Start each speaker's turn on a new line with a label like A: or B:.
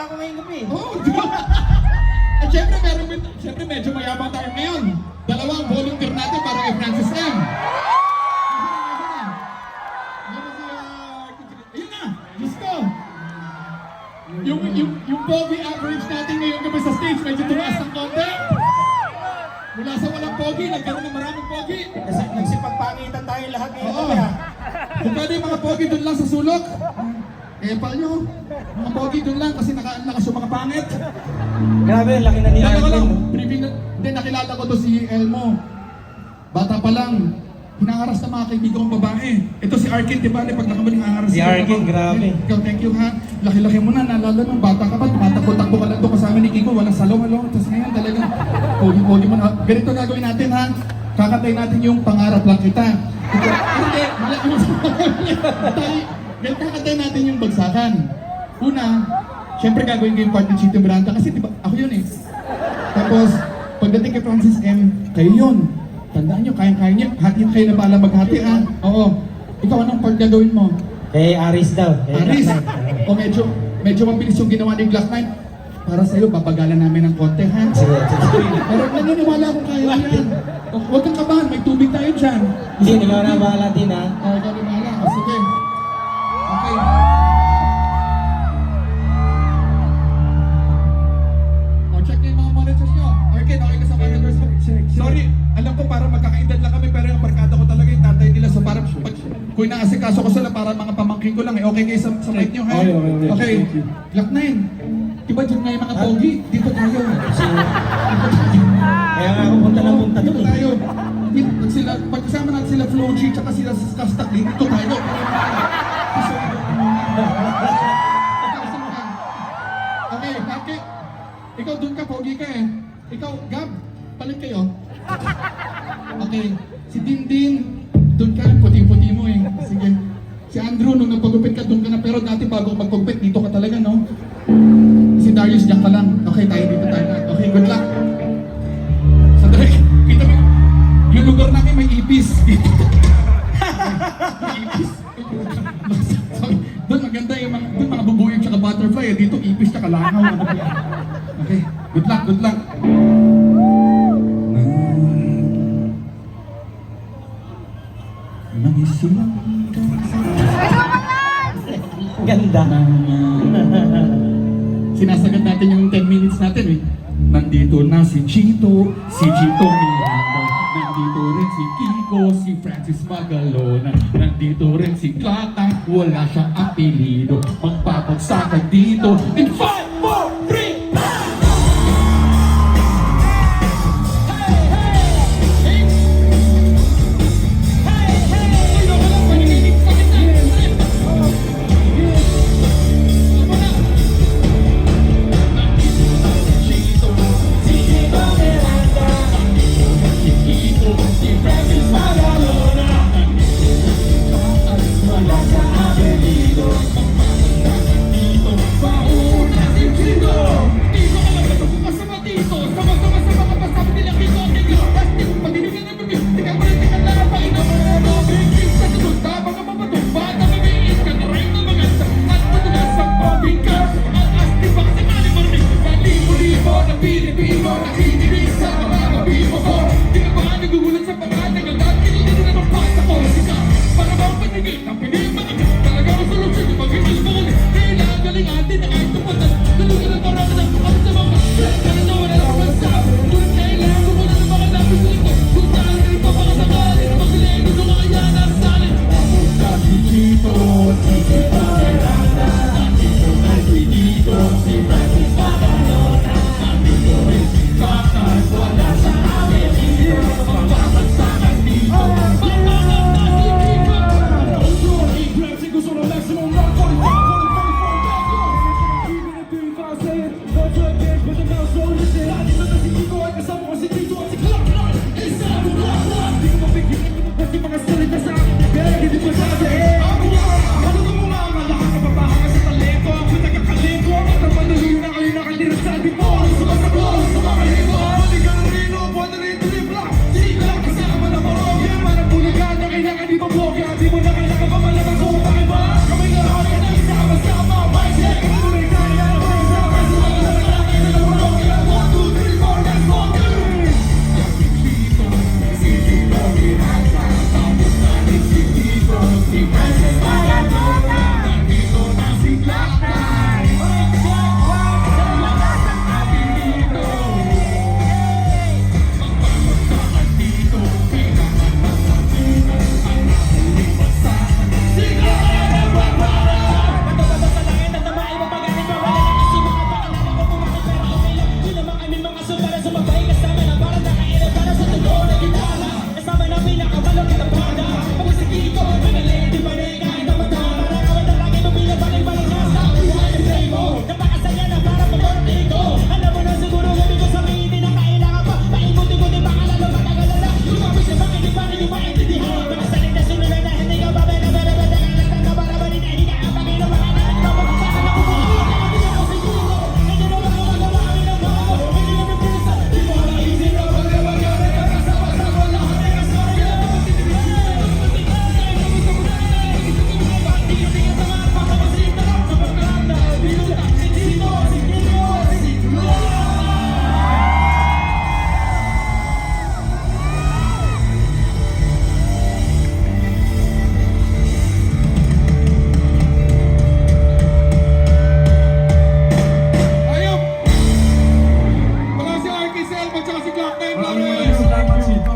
A: ako ngayong gabi.
B: Oo, di ba? At syempre medyo mayabang tayo ngayon. Dalawang volunteer natin para kay Francis M. Ayun na, Diyos ko. Yung pogi average natin ngayong gabi sa stage, medyo tumaas ng konti. Mula sa walang pogi, nagkaroon ng maraming pogi.
A: Kasi nagsipagpangitan tayo lahat ngayong
B: Oo.
A: gabi ha.
B: Kung pwede mga pogi doon lang sa sulok. Pal nyo. Mga pogi doon lang kasi nakaanlakas yung mga pangit.
C: Grabe, laki na ni
B: Ano ko lang,
C: Arkin.
B: briefing na, hindi nakilala ko to si Elmo. Bata pa lang, hinaharas ng mga kaibigan kong babae. Ito si Arkin, di ba? Pag nakamaling haharas.
C: Si Arkin, grabe.
B: Ikaw, thank you ha. Laki-laki mo na, naalala nung bata ka pa, tumatakbo-takbo ka lang doon kasama ni Kiko, walang salong-along. Tapos ngayon talagang, pogi-pogi mo na. Ganito gagawin natin ha. Kakatay natin yung pangarap lang kita. Hindi, ganito kakatay natin yung bagsakan. Una, syempre gagawin ko yung part ng Chito Miranda kasi diba, ako yun eh. Tapos, pagdating kay Francis M, kayo yun. Tandaan nyo, kayang-kaya nyo. Hati kayo na pala maghati ha. Oo. Ikaw, anong part gagawin mo?
C: Eh, Aris daw.
B: Aris? O medyo mabilis yung ginawa ni Black Knight. Para sa'yo, papagalan namin ng konti ha.
C: Sige, sige.
B: Pero naniniwala akong kaya yan. O, huwag kang kabahan, may tubig tayo dyan.
C: Hindi, ikaw na bahala din ha.
B: O, ikaw na bahala. O, sige. Okay. O, check na yung mga monitors nyo. Okay, okay ka sa monitors mo. Sorry, alam ko para magkakaedad lang kami pero yung barkada ko talaga yung tatay nila. So para kung inaasikaso ko sila para mga pamangkin ko lang eh. Okay kayo sa mic nyo ha? Okay. Glock 9. Diba dyan nga yung mga pogi? Dito tayo.
C: Kaya nga ako punta na punta
B: Dito
C: doon eh.
B: tayo. Pag kasama natin sila Flo G tsaka sila Kastak dito tayo. Okay, Kaki. Ikaw dun ka, pogi ka eh. Ikaw, Gab, palit kayo. Okay, si Dindin, dun ka, puti-puti mo eh. Sige. Si Andrew, nung nagpagupit ka, dun ka na. Pero dati bago magpagupit, dito ka talaga, no? Si Darius, diyan ka lang. Okay, tayo dito tayo na. Okay, good luck. Sandali, kita mo, yung lugar namin may ipis. May ipis. Sorry, doon maganda yung mga bubuyog tsaka butterfly. Eh. Dito ipis tsaka langaw. Okay, good luck, good luck. Magisilang
C: Ganda.
B: Sinasagad natin yung 10 minutes natin eh. Nandito na si Chito Miranda. Nandito rin si Kiko, si Francis Magalona. Nandito rin si Clatang, wala siyang apelido. Magpapagsakan dito in 5,